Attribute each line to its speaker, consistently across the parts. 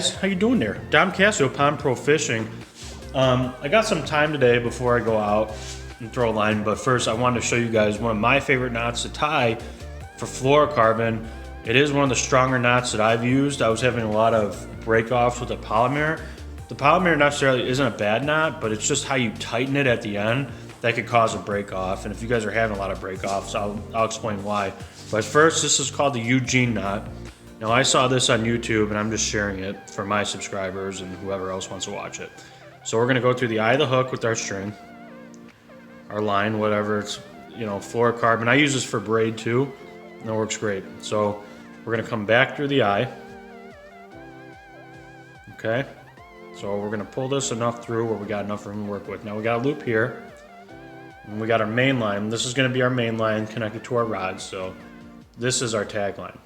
Speaker 1: guys, how you doing there? Dom Casio, Pond Pro Fishing. I got some time today before I go out and throw a line, but first I wanted to show you guys one of my favorite knots to tie for fluorocarbon. It is one of the stronger knots that I've used. I was having a lot of break-offs with the Palomar. The Palomar necessarily isn't a bad knot, but it's just how you tighten it at the end that could cause a break-off. And if you guys are having a lot of break-offs, I'll explain why. But first, this is called the Eugene knot. Now, I saw this on YouTube, and I'm just sharing it for my subscribers and whoever else wants to watch it. So we're gonna go through the eye of the hook with our string, our line, whatever, it's, you know, fluorocarbon. I use this for braid too, and it works great. So we're gonna come back through the eye. Okay, so we're gonna pull this enough through where we got enough room to work with. Now we got a loop here, and we got our main line. This is gonna be our main line connected to our rod, so this is our tag line.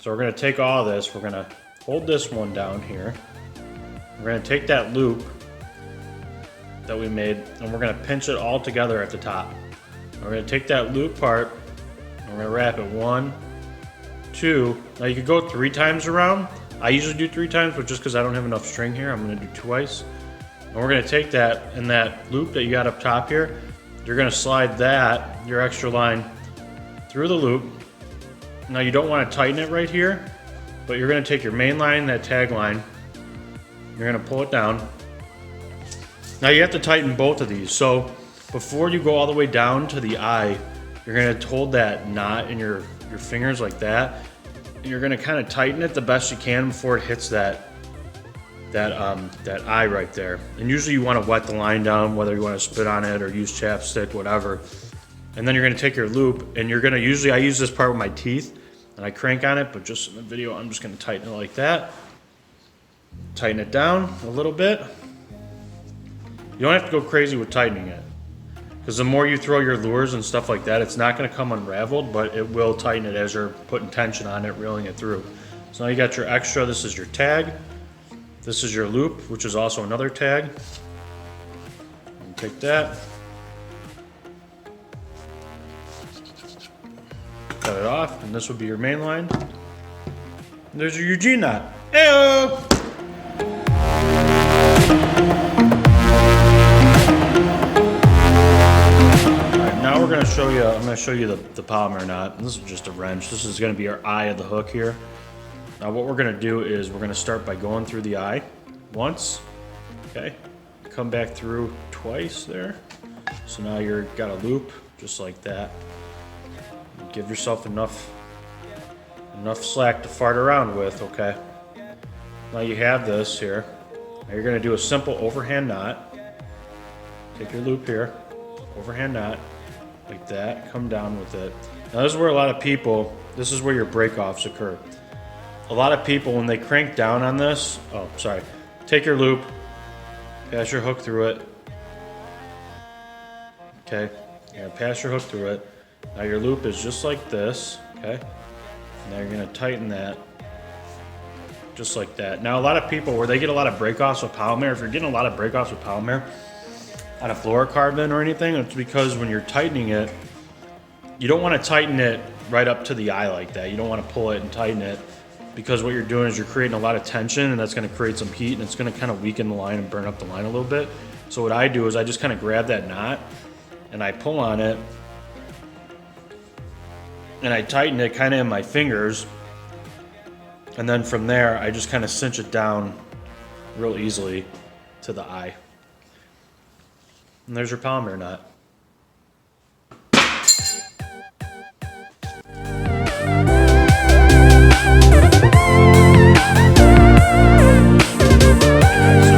Speaker 1: So we're gonna take all of this, we're gonna hold this one down here. We're gonna take that loop that we made, and we're gonna pinch it all together at the top. We're gonna take that loop part, and we're gonna wrap it 1, 2. Now you could go 3 times around. I usually do 3 times, but just because I don't have enough string here, I'm gonna do twice. And we're gonna take that, and that loop that you got up top here, you're gonna slide that, your extra line, through the loop. Now you don't want to tighten it right here, but you're going to take your main line, that tag line, you're going to pull it down. Now you have to tighten both of these. So before you go all the way down to the eye, you're going to hold that knot in your fingers like that. And you're going to kind of tighten it the best you can before it hits that eye right there. And usually you want to wet the line down, whether you want to spit on it or use chapstick, whatever. And then you're going to take your loop, and you're going to usually, I use this part with my teeth, and I crank on it, but just in the video, I'm just going to tighten it like that. Tighten it down a little bit. You don't have to go crazy with tightening it, because the more you throw your lures and stuff like that, it's not going to come unraveled, but it will tighten it as you're putting tension on it, reeling it through. So now you got your extra. This is your tag. This is your loop, which is also another tag. And take that. Cut it off, and this would be your main line. And there's your Eugene knot. Heyo! Alright, now we're gonna show you, I'm gonna show you the Palomar knot. And this is just a wrench. This is gonna be our eye of the hook here. Now what we're gonna do is we're gonna start by going through the eye once. Okay. Come back through twice there. So now you're got a loop just like that. Give yourself enough slack to fart around with, okay? Now you have this here. Now you're gonna do a simple overhand knot. Take your loop here, overhand knot, like that, come down with it. Now this is where a lot of people, this is where your break-offs occur. A lot of people, when they crank down on this, take your loop, pass your hook through it. Okay, you're gonna pass your hook through it. Now your loop is just like this, okay? Now you're gonna tighten that, just like that. Now a lot of people, where they get a lot of break-offs with Palomar, if you're getting a lot of break-offs with Palomar on a fluorocarbon or anything, it's because when you're tightening it, you don't wanna tighten it right up to the eye like that. You don't wanna pull it and tighten it, because what you're doing is you're creating a lot of tension, and that's gonna create some heat, and it's gonna kind of weaken the line and burn up the line a little bit. So what I do is I just kind of grab that knot, and I pull on it, and I tighten it kind of in my fingers, and then from there I just kind of cinch it down real easily to the eye. And there's your Palomar knot. So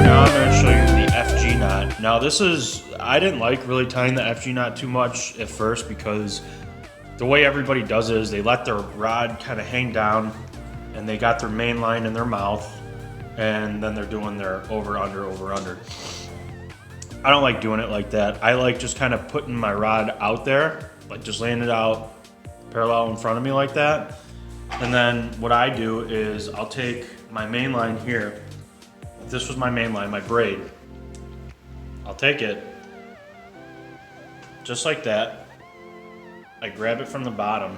Speaker 1: now I'm going to show you the FG knot. Now this is, I didn't like really tying the FG knot too much at first, because the way everybody does it is they let their rod kind of hang down, and they got their main line in their mouth, and then they're doing their over, under, over, under. I don't like doing it like that. I like just kind of putting my rod out there, like just laying it out parallel in front of me like that. And then what I do is I'll take my main line here. If this was my main line, my braid, I'll take it just like that. I grab it from the bottom.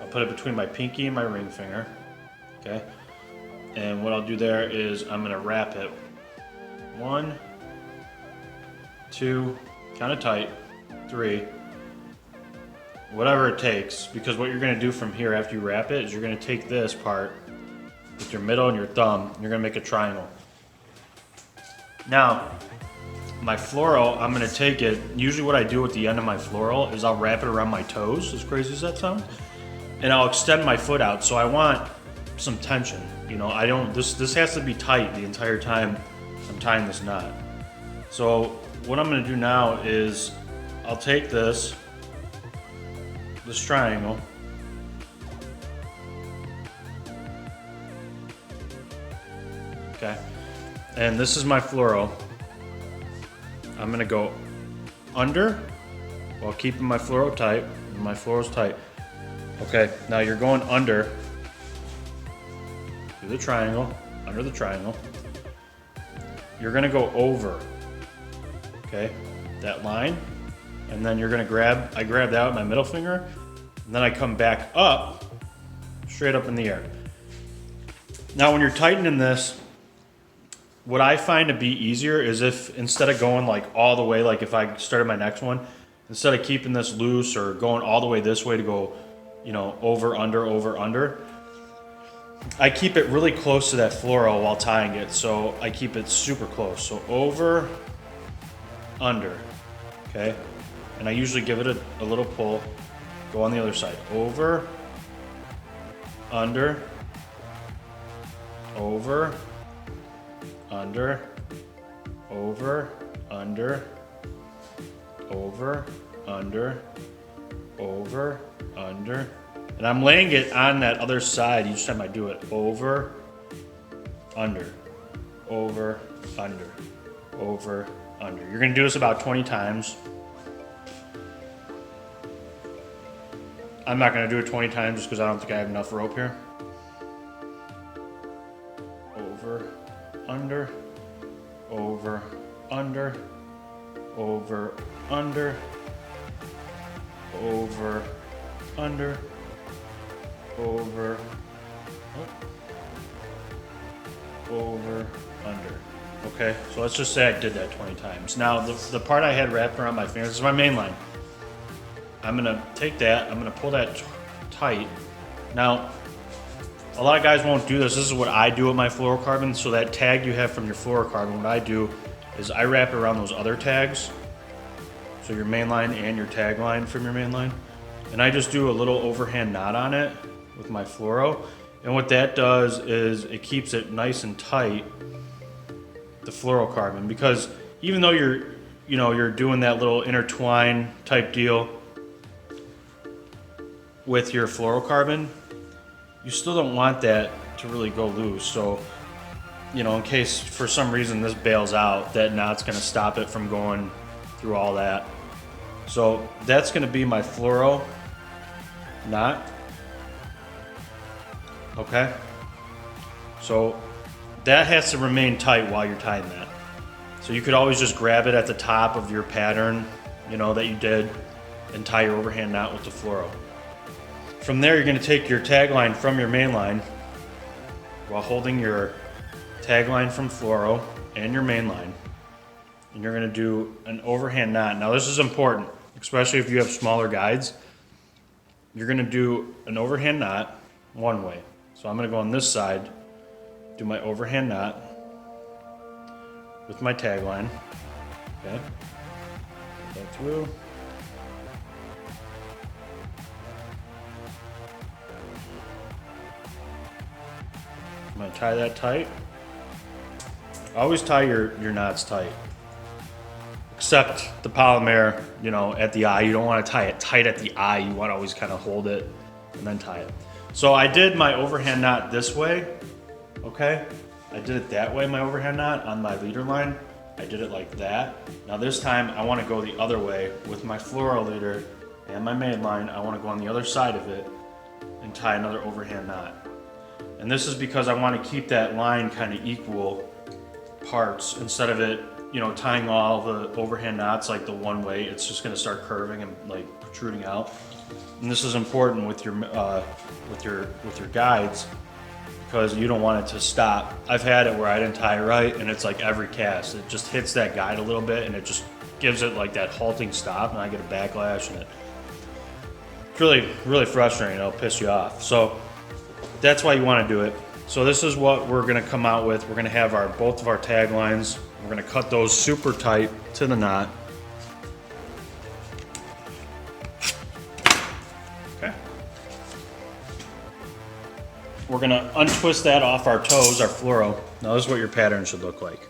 Speaker 1: I'll put it between my pinky and my ring finger, okay? And what I'll do there is I'm gonna wrap it 1, 2, kind of tight, 3, whatever it takes, because what you're gonna do from here after you wrap it is you're gonna take this part with your middle and your thumb, and you're gonna make a triangle. Now, my floral, I'm gonna take it, usually what I do at the end of my floral is I'll wrap it around my toes, as crazy as that sounds, and I'll extend my foot out, so I want some tension. You know, I don't, this has to be tight the entire time I'm tying this knot. So what I'm gonna do now is I'll take this triangle, okay, and this is my floral. I'm gonna go under while keeping my floral tight, and my floral's tight. Okay, now you're going under, do the triangle, under the triangle. You're gonna go over, okay, that line, and then you're gonna grab, I grab that with my middle finger, and then I come back up, straight up in the air. Now when you're tightening this, what I find to be easier is if instead of going like all the way, like if I started my next one, instead of keeping this loose or going all the way this way to go, you know, over, under, I keep it really close to that floral while tying it. So I keep it super close. So over, under, okay? And I usually give it a little pull, go on the other side. Over, under, over, under, over, under, over, under, over, under. And I'm laying it on that other side each time I do it. Over, under, over, under, over, under. You're gonna do this about 20 times. I'm not gonna do it 20 times just because I don't think I have enough rope here. Over, under, over, under, over, under, over, under, over, over, under. Okay, so let's just say I did that 20 times. Now the part I had wrapped around my fingers is my main line. I'm gonna take that, I'm gonna pull that tight. Now, a lot of guys won't do this. This is what I do with my fluorocarbon. So that tag you have from your fluorocarbon, what I do is I wrap it around those other tags. So your main line and your tag line from your main line. And I just do a little overhand knot on it with my fluoro. And what that does is it keeps it nice and tight, the fluorocarbon, because even though you're doing that little intertwine type deal with your fluorocarbon, you still don't want that to really go loose. So, you know, in case for some reason this bails out, that knot's gonna stop it from going through all that. So that's gonna be my fluoro knot. Okay? So that has to remain tight while you're tying that. So you could always just grab it at the top of your pattern, you know, that you did, and tie your overhand knot with the fluoro. From there, you're going to take your tag line from your main line while holding your tag line from fluoro and your main line. And you're going to do an overhand knot. Now this is important, especially if you have smaller guides. You're going to do an overhand knot one way. So I'm going to go on this side, do my overhand knot with my tag line. Okay. Put that through. I'm gonna tie that tight. Always tie your knots tight. Except the Palomar, you know, at the eye. You don't want to tie it tight at the eye. You want to always kind of hold it and then tie it. So I did my overhand knot this way, okay? I did it that way, my overhand knot on my leader line. I did it like that. Now this time I want to go the other way with my fluoro leader and my main line. I want to go on the other side of it and tie another overhand knot. And this is because I want to keep that line kind of equal parts instead of it, you know, tying all the overhand knots like the one way. It's just going to start curving and like protruding out. And this is important with your guides because you don't want it to stop. I've had it where I didn't tie it right, and it's like every cast, it just hits that guide a little bit, and it just gives it like that halting stop, and I get a backlash, and it's really, really frustrating. It'll piss you off. So that's why you want to do it. So this is what we're going to come out with. We're going to have both of our tag lines. We're going to cut those super tight to the knot. Okay. We're going to untwist that off our toes, our fluoro. Now this is what your pattern should look like.